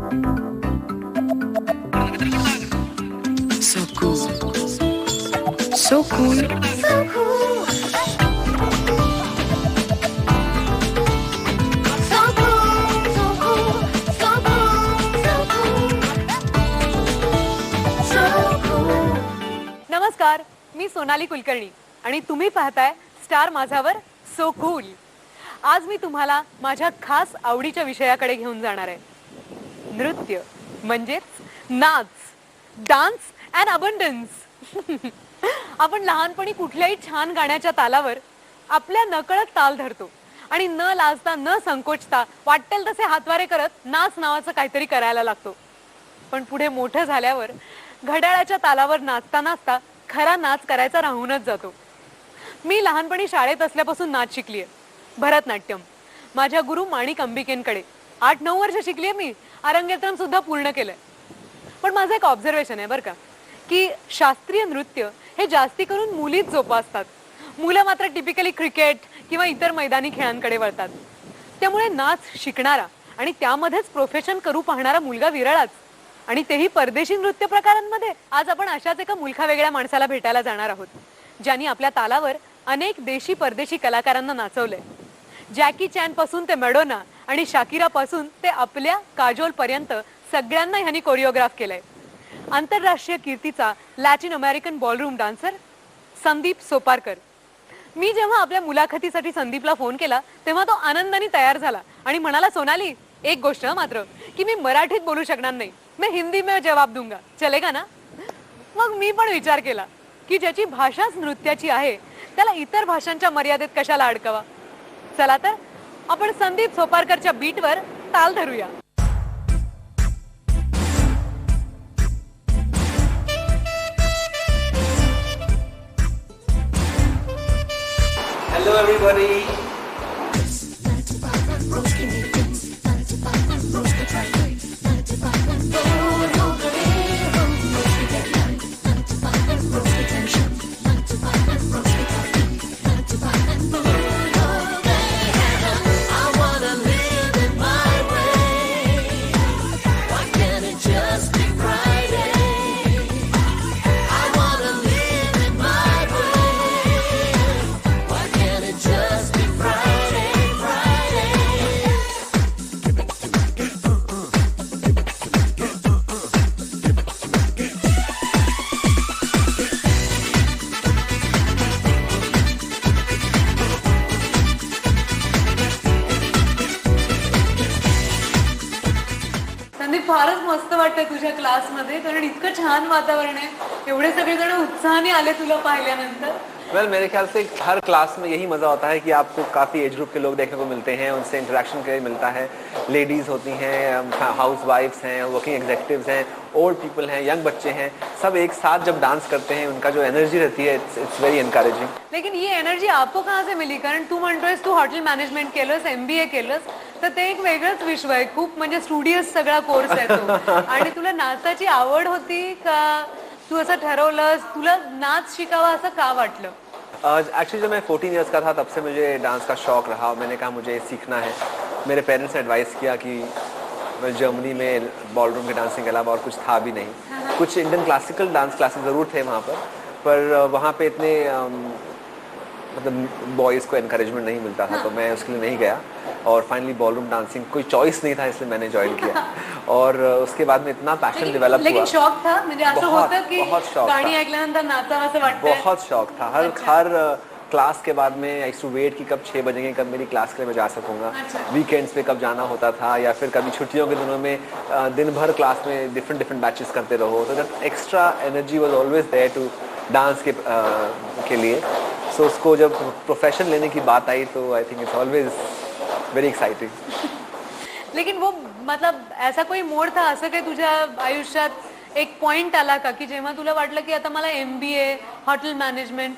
So cool. So cool. So cool. नमस्कार, मी सोनाली कुलकर्णी आणि तुम्ही पाहताय स्टार माझावर सो कूल. आज मी तुम्हाला माझ्या खास आवडीच्या विषयाकडे घेऊन जाणार आहे. नृत्य म्हणजेच नाच, डान्स अँड अबंडन्स. आपण लहानपणी कुठल्याही छान गाण्याच्या तालावर आपल्या नकळत ताल धरतो आणि न लाजता न संकोचता वाटेल तसे हातवारे करत नाच नावाचं काहीतरी करायला लागतो. पण पुढे मोठं झाल्यावर घड्याळाच्या तालावर नाचता नाचता खरा नाच करायचा राहूनच जातो. मी लहानपणी शाळेत असल्यापासून नाच शिकलीये, भरतनाट्यम. माझ्या गुरु माणिक अंबिकेंकडे 8-9 वर्ष शिकलीये मी. अरंगेत्रम सुद्धा पूर्ण केलंय. पण माझं एक ऑब्झर्वेशन आहे बरं का, की शास्त्रीय नृत्य हे जास्ती करून मुलीच जोपासतात. मुलं मात्र टिपिकली क्रिकेट किंवा इतर मैदानी खेळांकडे वळतात. त्यामुळे नाच शिकणारा आणि त्यामध्येच प्रोफेशन करू पाहणारा मुलगा विरळाच, आणि तेही परदेशी नृत्य प्रकारांमध्ये. आज आपण अशाच एका मुलखा वेगळ्या माणसाला भेटायला जाणार आहोत, ज्यांनी आपल्या तालावर अनेक देशी परदेशी कलाकारांना नाचवलंय. जॅकी चॅन पासून ते मॅडोना आणि शाकिरा पासून ते आपल्या काजोल पर्यंत सगळ्यांना ह्यांनी कोरिओग्राफ केलंय. आंतरराष्ट्रीय कीर्तीचा Latin American ballroom dancer Sandeep Soparkar. मी जेव्हा आपल्या मुलाखतीसाठी संदीपला फोन केला तेव्हा तो आनंदाने तयार झाला आणि म्हणाला, सोनाली, एक गोष्ट मात्र, की मी मराठीत बोलू शकणार नाही, मैं हिंदी में जवाब दूंगा, चलेगा ना? मग मी पण विचार केला की ज्याची भाषाच नृत्याची आहे त्याला इतर भाषांच्या मर्यादेत कशाला अडकवा. चला तर आपण संदीप सोपारकरच्या बीटवर ताल धरूया. Hello everybody. संदीप, फारच मस्त वाटतंय तुझ्या क्लासमध्ये, कारण इतकं छान वातावरण आहे. एवढे सगळेजण उत्साहाने आले तुला पाहिल्यानंतर. मेरे ख्याल से हर क्लास में यही मज़ा होता है कि आपको काफ़ी एज ग्रुप के लोग देखने को मिलते हैं, उनसे इंटरेक्शन के लिए मिलता है. लेडीज़ होती हैं, हाउस वाइफ्स हैं, वर्किंग एग्जीक्यूटिव्स हैं, ओल्ड पीपल हैं, यंग बच्चे हैं, सब एक साथ जब डांस करते हैं उनका जो एनर्जी रहती है इट्स वेरी एनकरेजिंग. लेकिन ये एनर्जी आपको कहाँ से मिली? कारण तू म्हणतोयस तू हॉटेल मॅनेजमेंट केलंस, MBA केलंस, तर ते एक वेगळंच विश्व आहे. खूप म्हणजे स्टुडियस सगळा कोर्स आहे तो. आणि तुला नाचाची आवड होती का? तू असं ठरवलंस, तुला नाच शिकावा असं का वाटलं? एक्चुअली जब मैं 14 इयर्स का था तब से मुझे डांस का शौक़ रहा. मैंने कहा मुझे सीखना है. मेरे पेरेंट्स ने एडवाइस किया कि जर्मनी में बॉलरूम के डांसिंग के अलावा और कुछ था भी नहीं. कुछ इंडियन क्लासिकल डांस क्लासेस ज़रूर थे वहाँ पर वहाँ पे इतने मतलब बॉयज़ को एनकरेजमेंट नहीं मिलता था. तो मैं उसके लिए नहीं गया और फाइनली बॉलरूम डांसिंग कोई चॉइस नहीं था, इसलिए मैंने ज्वाइन किया. और उसके बाद में इतना पैशन डेवलप हुआ. लेकिन शौक था, म्हणजे असं होतं की बहुत शौक गाणी था. ऐकल्यानंतर नाचावं असं वाटतं. बहुत शौक था. हर क्लास के बाद में आई टू वेट कि कब 6 बजेंगे, कब मेरी क्लास के लिए मैं जा सकूंगा. वीकेंड्स पे कब जाना होता था, या फिर कभी छुट्टियों के दिनों में दिन भर क्लास में डिफरेंट बैचेस करते रहो. तो that extra energy was always there to dance के लिए. सो उसको जब प्रोफेशन लेने की बात आई तो आई think it's always very exciting. लेकिन वो मतलब ऐसा कोई मोड था असं काही तुझ्या आयुष्यात एक पॉइंट आला का की जेव्हा तुला वाटलं की आता मला MBA हॉटेल मॅनेजमेंट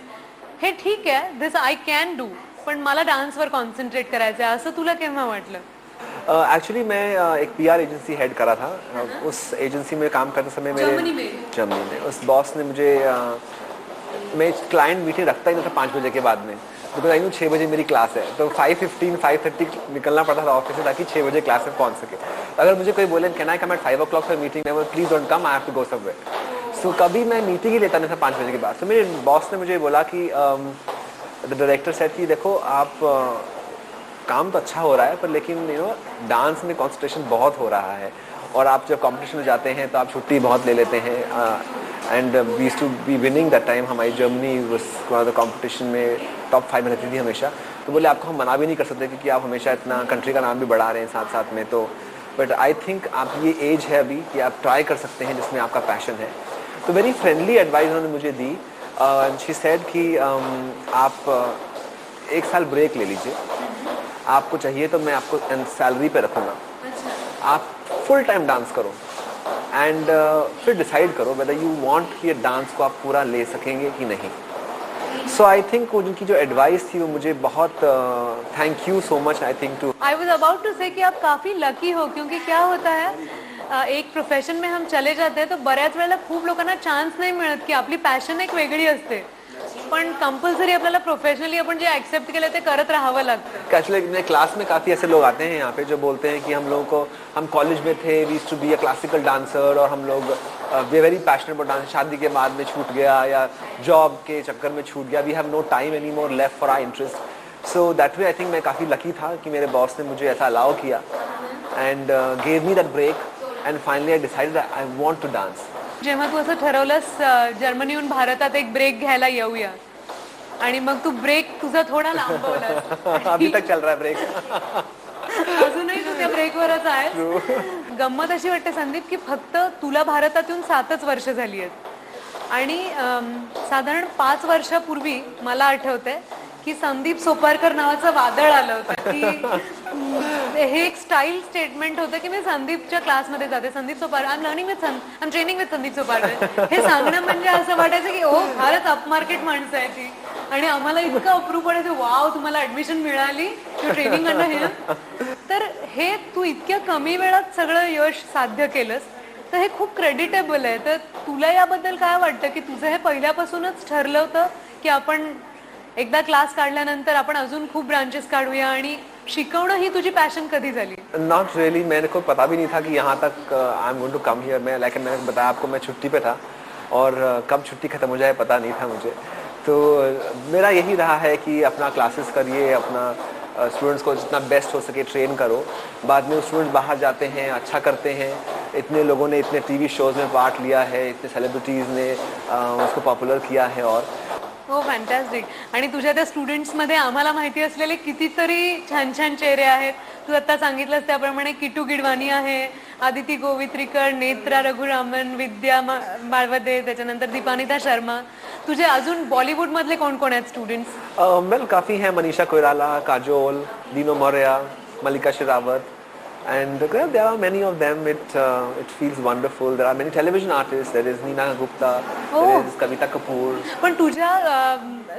हे ठीक आहे, दिस आय कॅन डू, पण मला डान्सवर कॉन्सन्ट्रेट करायचं आहे, असं तुला केव्हा वाटलं? एक्चुअली मैं एक PR एजेंसी हेड करा था. उस एजेंसी में काम करते समय मेरे जर्मनी में उस बॉस ने मुझे मैं क्लाइंट मीटिंग रखता ही नहीं था 5 बजे के बाद में. बिकॉज आई नो 6 बजे मेरी क्लास है, तो 5:15 5:30 निकलना पड़ता था ऑफिस से ताकि 6 बजे क्लास में पहुंच सके। अगर मुझे कोई बोले can I come at 5 o'clock for meeting, never, please don't come, I have to go somewhere. So कभी मैं मीटिंग ही लेता नहीं था 5 बजे के बाद। तो मेरे बॉस ने मुझे बोला कि द डायरेक्टर सेड कि देखो आप काम तो अच्छा हो रहा है, पर लेकिन यू नो डांस में कॉन्सेंट्रेशन बहुत हो रहा है, और आप जब कॉम्पिटिशन में जाते हैं तो आप छुट्टी बहुत ले लेते हैं। And we used to be winning that time, हमारी जर्मनी वाज कॉम्पिटिशन में टॉप 5 में रहती थी हमेशा। तो बोले आपको हम मना भी नहीं कर सकते क्योंकि आप हमेशा इतना कंट्री का नाम भी बढ़ा रहे हैं साथ साथ में। तो बट आई थिंक आप ये एज है अभी कि आप ट्राई कर सकते हैं जिसमें आपका पैशन है। तो वेरी फ्रेंडली एडवाइस उन्होंने मुझे दी। शी सेड कि आप 1 साल ब्रेक ले लीजिए, आपको चाहिए तो मैं आपको सैलरी पे रखूँगा, आप फुल टाइम डांस करो एंड फिर डिसाइड करो वेदर यू वांट कि ये डांस को आप पूरा ले सकेंगे कि नहीं। सो आई थिंक उनकी जो एडवाइस थी वो मुझे बहुत thank you so much I think too. I was about to say कि आप काफी लकी हो, क्योंकि क्या होता है एक प्रोफेशन में हम चले जाते हैं तो बऱ्याच वेळेला खूप लोकांना चान्स नाही मिळत की आपली पॅशन एक वेगळी असते, पण कंपल्सरी आपल्याला प्रोफेशनली आपण जे एक्सेप्ट केलं ते करत राहावं लागतं। एक्चुअली मेरे क्लास में काफ़ी ऐसे लोग आते हैं यहाँ पे जो बोलते हैं कि हम लोगों को, हम कॉलेज में थे, we used to be a classical dancer, और हम लोग we very passionate about dance, शादी के बाद में छूट गया या जॉब के चक्कर में छूट गया, we have no time any more left for our interest. So that way I think मैं काफ़ी लकी था कि मेरे बॉस ने मुझे ऐसा अलाउ किया and gave me that break, and finally I decided I want to dance. जेव्हा तू असं ठरवलंस जर्मनीहून भारतात एक ब्रेक घ्यायला येऊया, आणि मग तू ब्रेक तुझा थोडा लांबवलास अभी तक चल रहा है ब्रेक। अजूनही तू त्या ब्रेकवरच आहेस। गंमत अशी वाटते संदीप की फक्त तुला भारतात येऊन 7च वर्ष झाली आहेत, आणि साधारण 5 वर्षापूर्वी मला आठवतंय की संदीप सोपारकर नावाचं वादळ आलं होतं की हे एक स्टाईल स्टेटमेंट होतं की मी संदीपच्या क्लासमध्ये जाते, Sandeep Soparkar, I am learning with I am training with Sandeep Soparkar, हे सांगणं म्हणजे असं वाटायचं की ओ फारच अपमार्केट माणसं आहे ती, आणि आम्हाला इतकं अप्रूव्ह पडायचं वाव तुम्हाला ऍडमिशन मिळाली ट्रेनिंग करणं हे। तर हे तू इतक्या कमी वेळात सगळं यश साध्य केलंस, तर हे खूप क्रेडिटेबल आहे। तर तुला याबद्दल काय वाटतं की तुझं हे पहिल्यापासूनच ठरलं होतं की आपण एकदा क्लास काढल्यानंतर आपण अजून खूप ब्रांचेस काढूया, आणि शिकवणं ही तुझी पैशन कधी झाली? नॉट रियली, मेरे को पता भी नहीं था कि यहाँ तक I am going to come here. मैं लाइक मैंने बताया आपको मैं छुट्टी पे था, और कब छुट्टी खत्म हो जाए पता नहीं था मुझे। तो मेरा यही रहा है कि अपना क्लासेस करिए, अपना स्टूडेंट्स को जितना बेस्ट हो सके ट्रेन करो। बाद में स्टूडेंट्स बाहर जाते हैं, अच्छा करते हैं, इतने लोगों ने इतने टीवी शोज में पार्ट लिया है, इतने सेलिब्रिटीज़ ने उसको पॉपुलर किया है। और हो फॅन्टॅस्टिक। आणि तुझ्या त्या स्टुडंट्समध्ये आम्हाला माहिती असलेले कितीतरी छान छान चेहरे आहेत। तू आता सांगितलंस त्याप्रमाणे किटू गिडवानी आहे, आदिती गोवित्रीकर, नेत्रा रघुरामन, विद्या माळवदे, त्याच्यानंतर दीपानिता शर्मा। तुझे अजून बॉलिवूड मधले कोण कोण आहेत स्टुडंट्स? वेल काफ़ी हैं, मनीषा कोइराला, काजोल, दीनो मौर्या, मल्लिका Sherawat, and there are many of them. It feels wonderful. There are many television artists. There is Neena Gupta, there is Kavita Kapoor. पण तुझ्या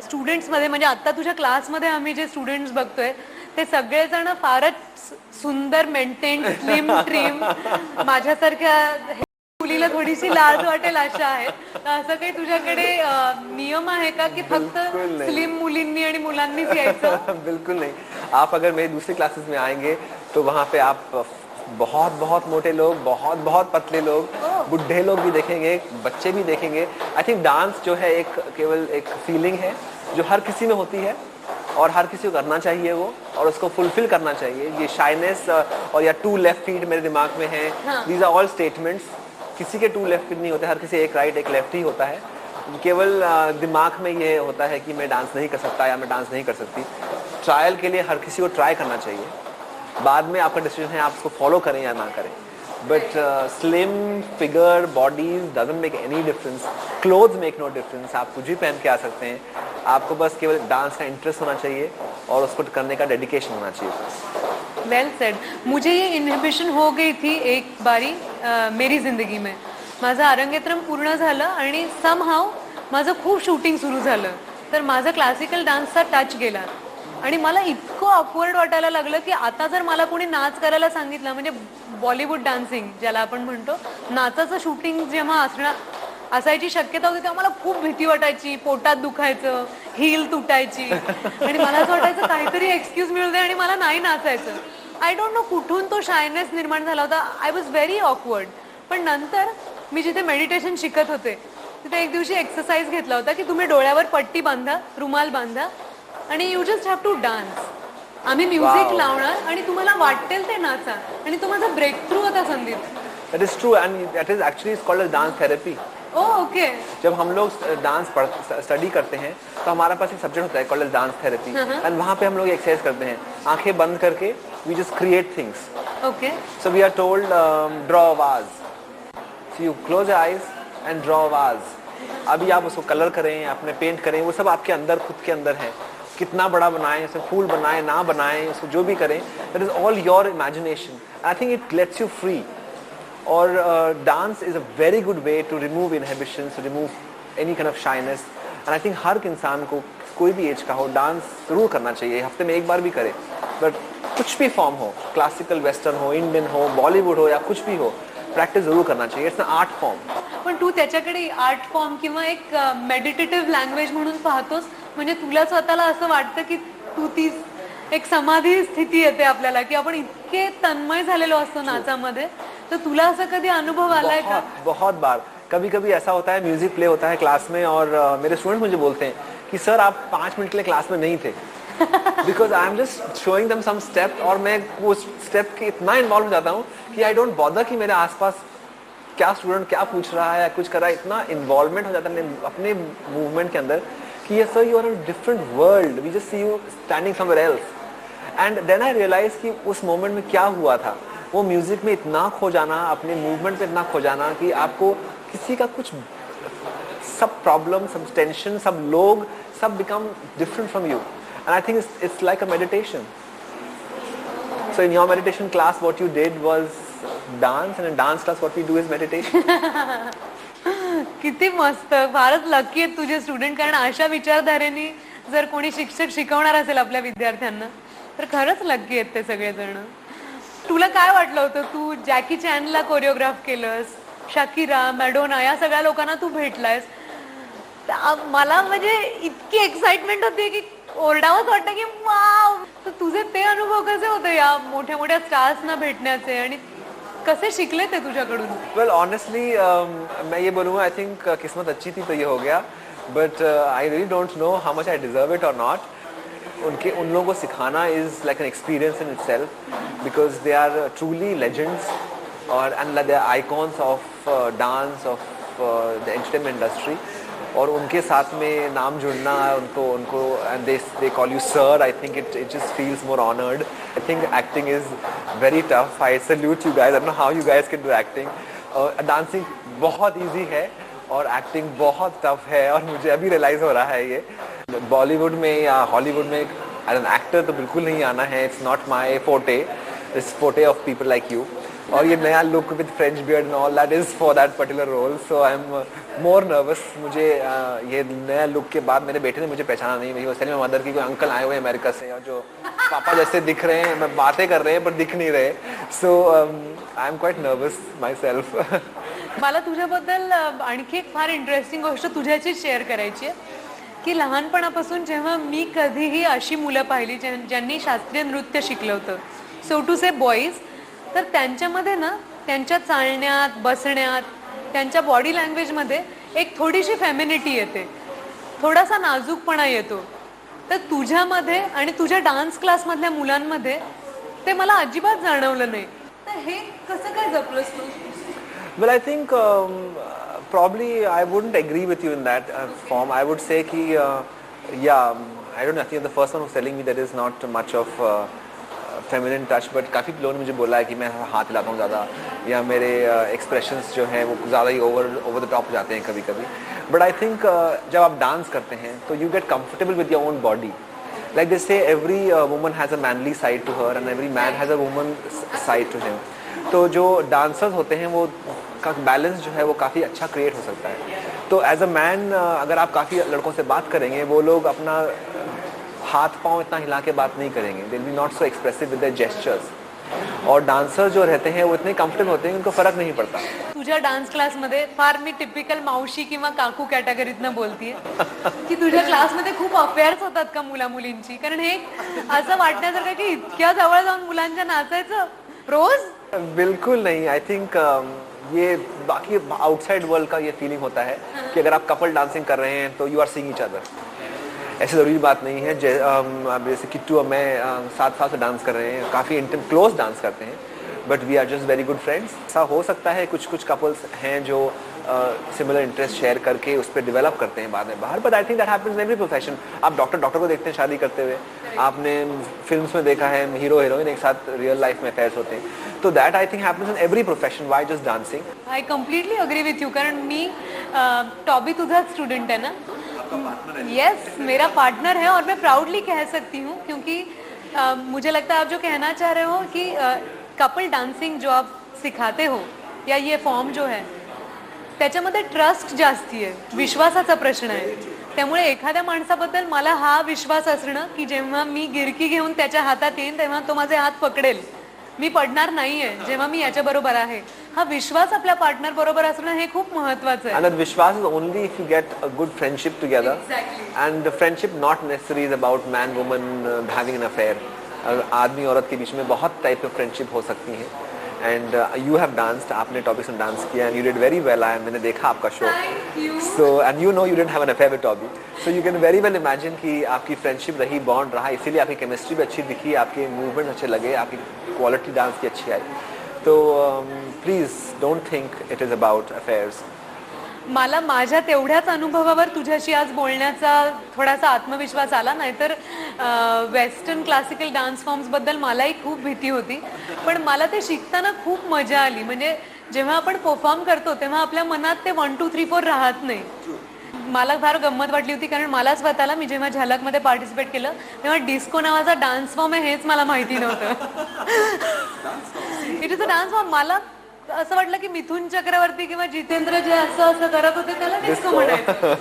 स्टुडंट्स मध्ये, म्हणजे आता तुझ्या क्लासमध्ये आम्ही जे स्टुडंट्स बघतोय ते सगळेजण फारच सुंदर, मेंटेन, स्लिम, ट्रिम, माझ्यासारख्या मुलीला थोडीशी लाज वाटेल अशा आहेत। तर असं काही तुझ्याकडे नियम आहे का की फक्त स्लिम मुलींनी आणि मुलांनीच यायचं? बिल्कुल नहीं। आप अगर मेरी दूसरी क्लासेस में आएंगे तो वहाँ पे आप बहुत बहुत मोटे लोग, बहुत बहुत पतले लोग, बुढ़े लोग भी देखेंगे, बच्चे भी देखेंगे। आई थिंक डांस जो है एक केवल एक फीलिंग है जो हर किसी में होती है, और हर किसी को करना चाहिए वो, और उसको फुलफिल करना चाहिए। ये शाइनेस और या 2 लेफ्ट फीट मेरे दिमाग में है, दीज आर ऑल स्टेटमेंट्स। किसी के 2 लेफ्ट फीट नहीं होते, हर किसी एक राइट एक लेफ्ट ही होता है। केवल दिमाग में ये होता है कि मैं डांस नहीं कर सकता या मैं डांस नहीं कर सकती। ट्रायल के लिए हर किसी को ट्राई करना चाहिए, बाद में आपका डिसीजन है आप उसको फॉलो करें या ना करें। But slim figure bodies doesn't make any difference, clothes make no difference. आप कुछ भी पहन के आ सकते हैं, आपको बस केवल डांस का इंटरेस्ट होना चाहिए और उसको करने का डेडिकेशन होना चाहिए। Well said. मुझे ये इनहिबिशन हो गई थी एक बारी मेरी जिंदगी में। माझं अरंगेत्रम पूर्ण झालं आणि समहाव माझं खूप शूटिंग सुरू झालं, तर माझं क्लासिकल डान्सचा टच गेला, आणि मला इतकं ऑकवर्ड वाटायला लागलं की आता जर मला कोणी नाच करायला सांगितलं, म्हणजे बॉलिवूड डान्सिंग ज्याला आपण म्हणतो, नाचाचं शूटिंग जेव्हा असणार, असायची शक्यता होती तेव्हा मला खूप भीती वाटायची, पोटात दुखायचं, हील तुटायची आणि मला असं वाटायचं काहीतरी एक्सक्यूज मिळू दे आणि मला नाही नाचायचं. आय डोंट नो कुठून तो शायनेस निर्माण झाला होता. I was very awkward. पण नंतर मी जिथे मेडिटेशन शिकत होते तिथे एक दिवशी एक्सरसाइज घेतला होता की तुम्ही डोळ्यावर पट्टी बांधा, रुमाल बांधा आणि you just have to dance. आम्ही म्युझिक लावणार आणि तुम्हाला वाटेल ते नाचा आणि तो माझा ब्रेक थ्रू होता Sandeep. That is true and that is actually is called as dance therapy. Okay. जब हम लोग डांस स्टडी करते हैं तो हमारे पास एक सब्जेक्ट होता है called as dance therapy and वहाँ पे हम लोग एक्सरसाइज करते हैं, आंखें बंद करके we just create things. Okay. So we are told draw a vase, so you close your eyes and draw a vase. अभी आप उसको कलर करें, अपने पेंट करें, वो सब आपके अंदर, खुद के अंदर है. कितना बड़ा बनाएं, उसे फूल बनाएं ना बनाएं, उसको जो भी करें, that is all your imagination. I think it lets you free. और dance is a very good way to remove inhibitions, to remove any kind of shyness. And I think हर इंसान को, कोई भी एज का हो, डांस जरूर करना चाहिए. हफ्ते में एक बार भी करे, बट कुछ भी फॉर्म हो, क्लासिकल, वेस्टर्न हो, इंडियन हो, बॉलीवुड हो या कुछ भी हो, प्रॅक्टिस जरूर करना चाहिए. It's an art form. पण तू त्याच्याकडे आर्ट फॉर्म किंवा एक मेडिटेटिव्ह लँग्वेज म्हणून पाहतोस, म्हणजे तुला स्वतःला असं वाटतं की तू ती एक समाधी स्थिती येते आपल्याला की आपण इतके तन्मय झालेलो असतो नाचामध्ये. तो तुला ऐसा कभी अनुभव आला है? बहुत बार. कभी कभी ऐसा होता है, म्यूजिक प्ले होता है क्लास में और मेरे स्टूडेंट मुझे बोलते हैं कि सर आप 5 मिनट के लिए क्लास में नहीं थे because I am just showing them some step और मैं वो स्टेप के इतना इन्वॉल्व हो जाता हूँ कि आई डोंट बॉदर कि मेरे आसपास क्या स्टूडेंट क्या पूछ रहा है या कुछ कर रहा है. इतना इन्वॉल्वमेंट हो जाता है अपने मूवमेंट के अंदर कि ये sir you are in different world, we just see you standing somewhere else. And then I realise कि उस मोमेंट में क्या हुआ था. वो म्यूजिक में इतना खो जाना, अपने मूवमेंट में इतना खो जाना कि आपको किसी का कुछ, सब प्रॉब्लम, सब टेंशन, सब लोग, सब become different from you. And I think it's like a meditation. So in your meditation class what you did was dance and in dance class what we do is meditation. किती मस्त. फारच lucky आहेत तुझे student, कारण अशा विचारधारेने जर कोणी शिक्षक शिकवणार असेल आपल्या विद्यार्थ्यांना तर खरंच लकी आहेत ते सगळेजण. तुला काय वाटलं होतं, तू जॅकी चॅनला कोरिओग्राफ केलंस, शकीरा, मॅडोना या सगळ्या लोकांना तू भेटलायस. मला म्हणजे इतकी एक्साइटमेंट होती की ओरडावंच वाटतं की वाव. तर तुझे ते अनुभव कसे होते या मोठ्या मोठ्या स्टार्सना भेटण्याचे आणि कसे शिकले ते तुझ्याकडून? वेल ऑनेस्टली मैं ये बोलूँगा, आई थिंक किस्मत अच्छी थी तो ये हो गया, but I really don't know how much I deserve it और नॉट. उन लोगों को सिखाना is like an experience in itself because they are truly legends और and they are icons of dance, of the entertainment industry. और उनके साथ में नाम जुड़ना, उनको and they call you sir, I think it just feels more honoured. I think acting is very tough. I salute you guys. I don't know how you guys can do acting. Dancing बहुत easy है और acting बहुत tough है और मुझे अभी realise हो रहा है ये. बॉलीवुड में या हॉलीवुड में एज एन एक्टर तो बिल्कुल नहीं आना है. इट्स नॉट माई फोटे. इट्स फोटे ऑफ पीपल लाइक यू. और ये नया look with French beard and all, that is for that particular role. So I am more nervous. मुझे ये नया लुक के बाद मेरे बेटे ने मुझे पहचाना नहीं. वही उसने मदर की कोई अंकल आए हुए हैं अमेरिका से और जो पापा जैसे दिख रहे हैं, मैं बातें कर रहे हैं पर दिख नहीं रहे. So I am quite nervous myself. मला तुझ्याबद्दल आणखी एक फार इंटरेस्टिंग गोष्ट तुझ्याचीच शेअर करायची आहे की लहानपणापासून जेव्हा मी कधीही अशी मुलं पाहिली ज्यांनी शास्त्रीय नृत्य शिकलं होतं, सो टू से बॉईज, तर त्यांच्यामध्ये ना त्यांच्या चालण्यात, बसण्यात, त्यांच्या बॉडी लँग्वेजमध्ये एक थोडीशी फेमिनिटी येते, थोडासा नाजूकपणा येतो. तर तुझ्यामध्ये आणि तुझ्या डान्स क्लासमधल्या मुलांमध्ये ते मला अजिबात जाणवलं नाही. तर हे कसं काय जपलंस तू? Well, I think probably I wouldn't agree with you in that form. I would say कि yeah, I don't know. I think the first one who's telling me there is not much of feminine touch, but काफ़ी लोगों ने मुझे बोला है कि मैं हाथ हिलाता हूँ ज़्यादा या मेरे expressions जो हैं वो ज़्यादा ही over the top हो जाते हैं कभी कभी. But I think जब आप डांस करते हैं तो you get comfortable with your own body. Like they say, every woman has a manly side to her and every man has a woman side to him. तो जो dancers होते हैं वो का बैलेंस जो है वो काफ़ी अच्छा क्रिएट हो सकता है. तो एज अ मैन अगर आप काफ़ी लड़कों से बात करेंगे, वो लोग अपना हाथ पांव इतना हिला के बात नहीं करेंगे. They will be not so expressive with their gestures. और डांसर जो रहते हैं वो इतने कम्फर्टेबल होते हैं उनको फर्क नहीं पड़ता. तुझ्या डान्स क्लासमध्ये फार मी टिपिकल मावशी किंवा काकू कॅटेगरीतनं बोलतीये की तुझ्या क्लासमध्ये खूप अफेअर्स होतात का मुला मुलींची, कारण हे असं वाटण्यासारखं की इतक्या जवळ जाऊन मुलांच्या नाचायचं रोज. बिल्कुल नहीं. आई थिंक ये बाकी आउटसाइड वर्ल्ड का ये फीलिंग होता है कि अगर आप कपल डांसिंग कर रहे हैं तो you are seeing each other. ऐसी ज़रूरी बात नहीं है. जैसे किट्टू और मैं 7 साल से डांस कर रहे हैं, काफ़ी क्लोज डांस करते हैं, but we are just very good friends. ऐसा हो सकता है कुछ कपल्स हैं जो सिमिलर इंटरेस्ट शेयर करके उस पर डेवलप करते हैं बाद में बाहर, but I think that happens in every profession. आप डॉक्टर को देखते हैं शादी करते हुए, आपने फिल्म्स में देखा है हीरो हीरोइन एक साथ रियल लाइफ में अफेयर्स होते हैं. तो that I think happens in every profession. Why just dancing? I completely agree with you, कारण मी टॉबी तुझा स्टूडेंट है ना. यस, मेरा पार्टनर है और मैं प्राउडली कह सकती हूँ, क्योंकि मुझे लगता है आप जो कहना चाह रहे हो कि कपल डान्सिंग जो आप सिखाते हो या ये फॉर्म जो है त्याच्यामध्ये ट्रस्ट जास्ती आहे, विश्वासाचा प्रश्न आहे. त्यामुळे एखाद्या माणसाबद्दल मला हा विश्वास असणं की जेव्हा मी गिरकी घेऊन त्याच्या हातात येईन तेव्हा तो माझे हात पकडेल, मी पडणार नाहीये जेव्हा मी याच्या बरोबर आहे, हा विश्वास आपल्या पार्टनर बरोबर असणं हे खूप महत्त्वाचं आहे. And that विश्वास is only if you get a good friendship together. Exactly. And the friendship not necessarily is about man woman having an affair. आदमी औरत के बीच में बहुत टाइप ऑफ फ्रेंडशिप हो सकती है. एंड यू हैव डांस्ड, आपने टॉबी से डांस किया and you did very well. मैंने देखा आपका show. So and you know you didn't have an affair with Toby, so you can very well imagine कि आपकी फ्रेंडशिप रही, बॉन्ड रहा, इसीलिए आपकी केमिस्ट्री भी अच्छी दिखी, आपके मूवमेंट अच्छे लगे, आपकी क्वालिटी डांस की अच्छी आई. तो please don't think it is about affairs. मला माझ्या तेवढ्याच अनुभवावर तुझ्याशी आज बोलण्याचा थोडासा आत्मविश्वास आला, नाहीतर वेस्टर्न क्लासिकल डान्स फॉर्म्स बद्दल मलाही खूप भीती होती, पण मला ते शिकताना खूप मजा आली. म्हणजे जेव्हा आपण परफॉर्म करतो तेव्हा आपल्या मनात ते 1 2 3 4 राहत नाही. मला फार गंमत वाटली होती, कारण मला स्वतःला मी जेव्हा झलकमध्ये पार्टिसिपेट केलं तेव्हा डिस्को नावाचा डान्स फॉर्म आहे हेच मला माहिती नव्हतं. It is a dance form. मला असं वाटलं की मिथुन चक्रवर्ती किंवा जितेंद्र जे असं करत होते त्याला डिस्को म्हणायचं,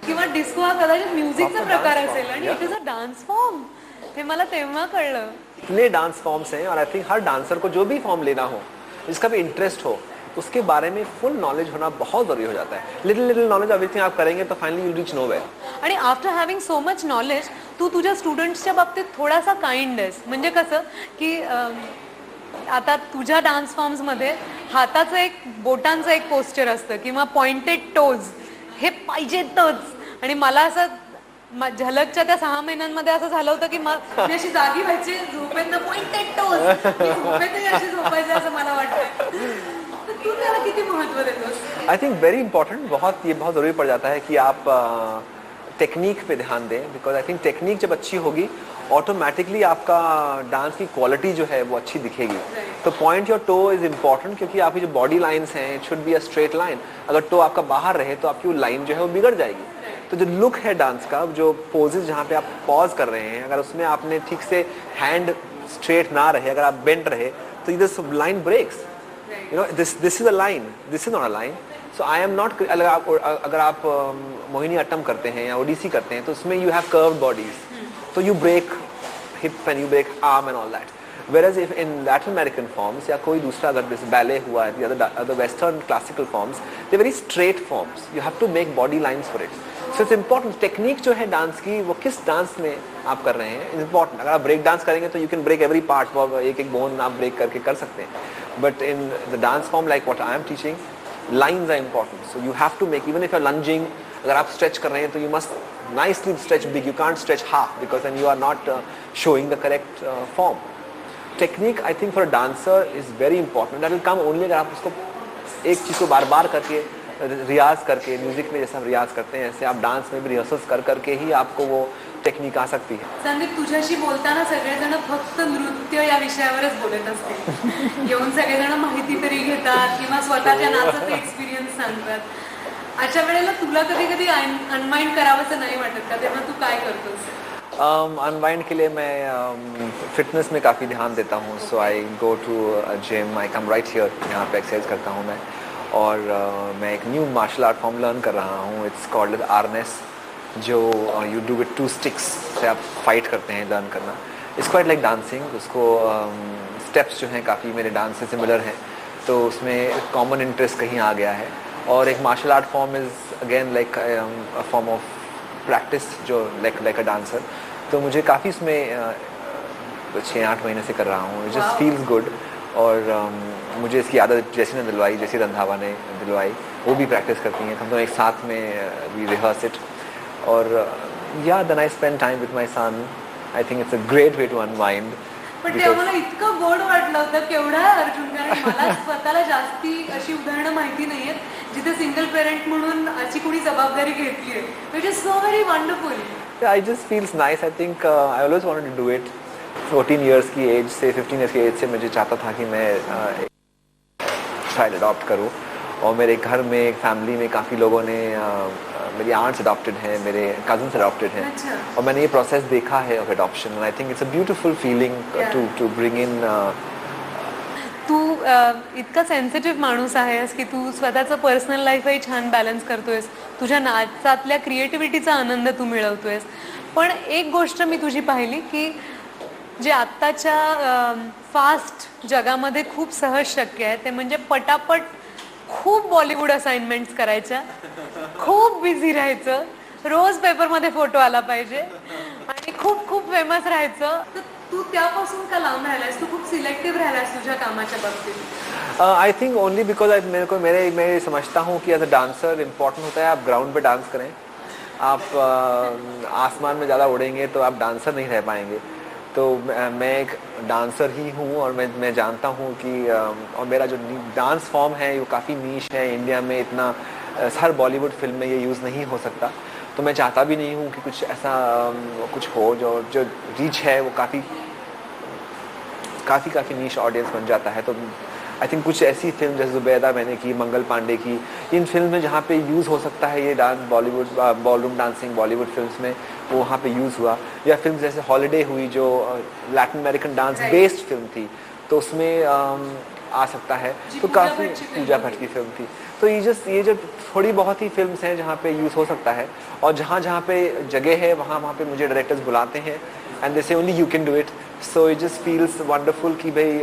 किंवा डिस्को हा कदाचित म्युझिकचा प्रकार असेल आणि it is a dance form. हे मला तेव्हा कळलं. इतने डांस फॉर्म्स हैं और आई थिंक हर डांसर को जो भी फॉर्म लेना हो, जिसका भी इंटरेस्ट हो, उसके बारे में फुल नॉलेज होना बहुत जरूरी हो जाता है. लिटिल नॉलेज एवरीथिंग आप करेंगे तो फाइनली यू रीच नोवेयर. आणि after having so much knowledge तू तुझ्या स्टुडंट्सच्या बाबतीत थोडासा काइंड आहेस. म्हणजे कसं की आता तुझ्या डान्स फॉर्म्समध्ये हाताचं एक बोटांचं एक पोस्चर असतं किंवा पॉइंटेड टोज हे पाहिजेतच. आणि मला असं झलकच्या त्या 6 महिन्यांमध्ये असं झालं होतं की मी अशी जागी व्हायची झोपेतनं पॉइंटेड टोज, झोपेतही अशी झोपायची असं मला वाटतं. तर तू त्याला किती महत्व देतोस? I think very important. ये बहुत ज़रूरी पड़ जाता है कि आप टेक्निक पे ध्यान दें, बिकॉज आई थिंक टेक्निक जब अच्छी होगी ऑटोमेटिकली आपका डांस की क्वालिटी जो है वो अच्छी दिखेगी. तो point your toe is important, क्योंकि आपकी जो बॉडी लाइंस हैं it should be a straight line. अगर टो आपका बाहर रहे तो आपकी वो लाइन जो है वो बिगड़ जाएगी. तो जो लुक है डांस का, जो पोजेज जहाँ पे आप पॉज कर रहे हैं, अगर उसमें आपने ठीक से हैंड स्ट्रेट ना रहे, अगर आप बेंड रहे, तो इधर line breaks. You know this is a line, this is not a line. So I am not. अगर आप मोहिनी अट्टम करते हैं या ओडिसी करते हैं तो उसमें यू हैव कर्व्ड बॉडीज, तो you break hip and you break arm and all that. Whereas if in Latin American forms या कोई दूसरा अगर जैसे ballet हुआ है, the other Western classical forms, they're very straight forms. You have to make body lines for it. So it's important. Technique जो है dance की, वो किस डांस में आप कर रहे हैं is important. अगर आप ब्रेक डांस करेंगे तो you can break every part, एक बोन आप ब्रेक करके कर सकते हैं. But in the dance form like what I am teaching, lines are important. So you have to make, even if you're lunging, अगर आप stretch कर रहे हैं तो you must nicely stretch big. You can't stretch half because then you are not showing the correct form. Technique I think for a dancer is very important. That will come only अगर आप उसको एक चीज़ को बार बार करके रियाज करके, music में जैसे हम रियाज करते हैं ऐसे आप डांस में भी रिहर्सल्स कर करके ही आपको वो टेक्निक आ सकती है. संदीप, तुझ्याशी बोलताना सगळेजण फक्त नृत्य या विषयावरच बोलत असते. येऊन सगळेजण माहिती तरी घेतात किंवा स्वतःच्या नाचाचा एक्सपिरियन्स सांगतात. अशा वेळेला तुला कधी कधी अनवाइंड करावंसं नाही वाटत का? तेव्हा तू काय करतोस? अनवाइंड के लिए मैं फिटनेस में काफ़ी ध्यान देता हूँ. So I go to gym, I come right here, यहाँ पे एक्सरसाइज करता हूँ मैं. और मैं एक new martial art form learn कर रहा हूँ. इट्स कॉल्ड आर्नेस, जो यू डू विथ 2 स्टिक्स से आप फाइट करते हैं, लर्न करना. It's quite like dancing. उसको स्टेप्स जो हैं काफ़ी मेरे डांस से सिमिलर हैं, तो उसमें कॉमन इंटरेस्ट कहीं आ गया है. और एक martial art form is again like a form of practice जो लाइक अ डांसर. तो मुझे काफ़ी इसमें 6-8 महीने से कर रहा हूँ. It just feels good. और मुझे इसकी आदत जैसी ने दिलवाई, जैसी रंधावा ने दिलवाई, वो भी प्रैक्टिस करती हैं. हम दोनों एक साथ में वी रिहर्स इट. और या then I spend time with my son. I think it's a great way to unwind. पण ते आम्हाला इतकं गोड वाटलं होतं केवढा अर्जुन, कारण मला स्वतःला जास्ती अशी उदाहरणं माहिती नाहीयेत जिथे सिंगल पेरेंट म्हणून अशी कोणी जबाबदारी घेतली आहे. Which is so very wonderful. I just feels nice. I think I always wanted to do it. 14 years की एज से 15 years की एज से मुझे चाहता था कि मैं चाइल्ड अडॉप्ट करूँ. और मेरे घर में फैमिली में काफ़ी लोगों ने मेरी आंट्स अडॉप्टेड हैं, मेरे कजन्स अडॉप्टेड हैं. अच्छा. और मैंने ये प्रोसेस देखा है of adoption. And I think it's a beautiful feeling to bring in. तू इतका सेन्सिटिव्ह माणूस आहेस की तू स्वतःचं पर्सनल लाईफही छान बॅलन्स करतोयस. तुझ्या नाचातल्या क्रिएटिव्हिटीचा आनंद तू मिळवतोयस. पण एक गोष्ट मी तुझी पाहिली की जे आत्ताच्या फास्ट जगामध्ये खूप सहज शक्य आहे ते म्हणजे पटापट खूप बॉलिवूड असाइनमेंट्स करायच्या, खूप बिझी राहायचं, रोज पेपरमध्ये फोटो आला पाहिजे आणि खूप खूप फेमस राहायचं. तर तू त्यापासून का लांब राहिलास? तू खूप सिलेक्टिव्ह राहिलास तुझ्या कामाच्या बाबतीत. आई थिंक ओनली बिकॉज मैं समझता हूँ कि एज अ डांसर इम्पॉर्टेंट होता है आप ग्राउंड पे डांस करें. आप आसमान में ज़्यादा उड़ेंगे तो आप डांसर नहीं रह पाएंगे. तो मैं एक डांसर ही हूँ और मैं जानता हूँ कि और मेरा जो डांस फॉर्म है वो काफ़ी नीश है. इंडिया में इतना हर बॉलीवुड फिल्म में ये यूज़ नहीं हो सकता. तो मैं चाहता भी नहीं हूँ कि कुछ ऐसा कुछ हो जो रीच है वो काफ़ी नीश ऑडियंस बन जाता है. तो आई थिंक कुछ ऐसी फिल्म जैसे जुबैदा मैंने की, मंगल पांडे की, इन फिल्म में जहाँ पे यूज़ हो सकता है ये dance, Bollywood ballroom dancing Bollywood films में वो वहाँ पे यूज़ हुआ. या फिल्म जैसे हॉलिडे हुई जो Latin American dance based film थी, तो उसमें आ सकता है. तो काफ़ी पूजा भट्ट की फिल्म थी. तो ये जो थोड़ी बहुत ही फिल्म्स हैं जहाँ पे यूज़ हो सकता है. और जहाँ पे जगह है वहाँ पे मुझे डायरेक्टर्स बुलाते हैं एंड दे से only you can do it. So it just feels wonderful कि भाई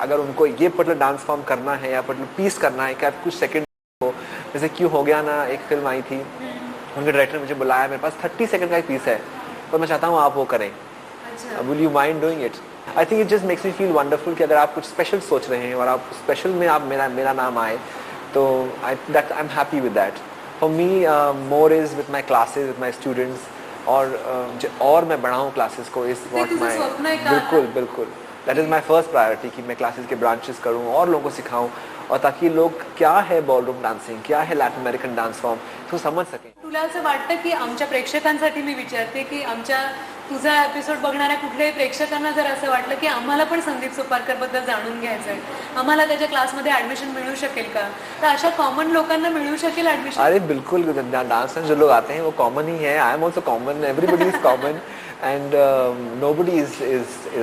अगर उनको ये पर्टिकुलर डांस फॉर्म करना है या पर्टिकुलर पीस करना है, क्या कुछ सेकंड हो. जैसे क्यों हो गया ना, एक फिल्म आई थी, उनके डायरेक्टर ने मुझे बुलाया, मेरे पास 30 सेकंड का एक पीस है और मैं चाहता हूँ आप वो करें. Will you mind doing it? I think it just makes me feel wonderful कि अगर आप कुछ स्पेशल सोच रहे हैं और आप स्पेशल में आप मेरा नाम आए तो I am happy with that. For me more is with my classes with my students. और मैं बढ़ाऊँ क्लासेस को इस वॉट माई बिल्कुल that is my first priority कि मैं क्लासेस के ब्रांचेस करूँ और लोगों को सिखाऊँ और ताकि लोग क्या है बॉलरूम डांसिंग, क्या है लैटिन अमेरिकन डांस फॉर्म, तो समझ सकें. तुला असं वाटतं की आमच्या प्रेक्षकांसाठी मी विचारते की आमच्या तुझा एपिसोड बघणाऱ्या कुठल्याही प्रेक्षकांना जर असं वाटलं की आम्हाला पण संदीप सुपारकर बद्दल जाणून घ्यायचं आहे, आम्हाला त्याच्या क्लासमध्ये ॲडमिशन मिळू शकेल का? तर अशा कॉमन लोकांना मिळू शकेल ॲडमिशन? अरे बिल्कुल, डांस में जो लोग आते हैं वो कॉमन ही है. I am also common, everybody is common and nobody is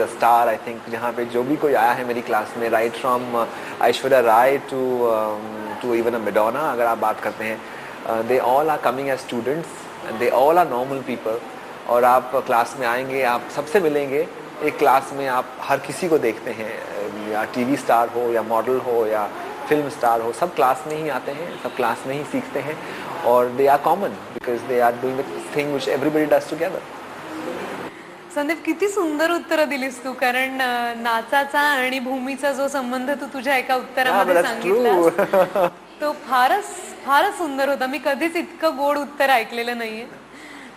a star. I think जहाँ पे जो भी कोई आया है मेरी क्लास में, right from Aishwarya Rai to even a Madonna, अगर आप बात करते हैं, they all are coming as students and they all are normal people. और आप क्लास में आएंगे, आप सबसे मिलेंगे. एक क्लास में आप हर किसी को देखते हैं, या टीवी स्टार हो या मॉडल हो या फिल्म स्टार हो, सब क्लास में ही आते हैं, सब क्लास में ही सीखते हैं. और they are common because they are doing the thing which everybody does together. Sandeep, किती सुंदर उत्तर दिलीस तू, कारण नाचाचा आणि भूमीचा जो संबंध तू तुझ्या एका उत्तरामध्ये सांगितला तो फारच सुंदर होता. मी कधीच इतकं गोड उत्तर ऐकलेलं नाहीये.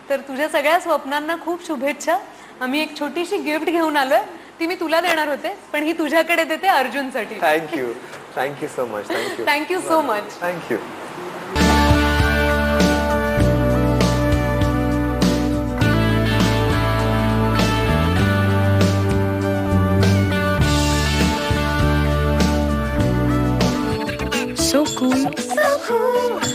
तर तुझ्या सगळ्या स्वप्नांना खूप शुभेच्छा. आम्ही एक छोटीशी गिफ्ट घेऊन आलोय, ती मी तुला देणार होते पण ही तुझ्याकडे देते अर्जुनसाठी. Thank you so much. Thank you so much. Thank you. So cool.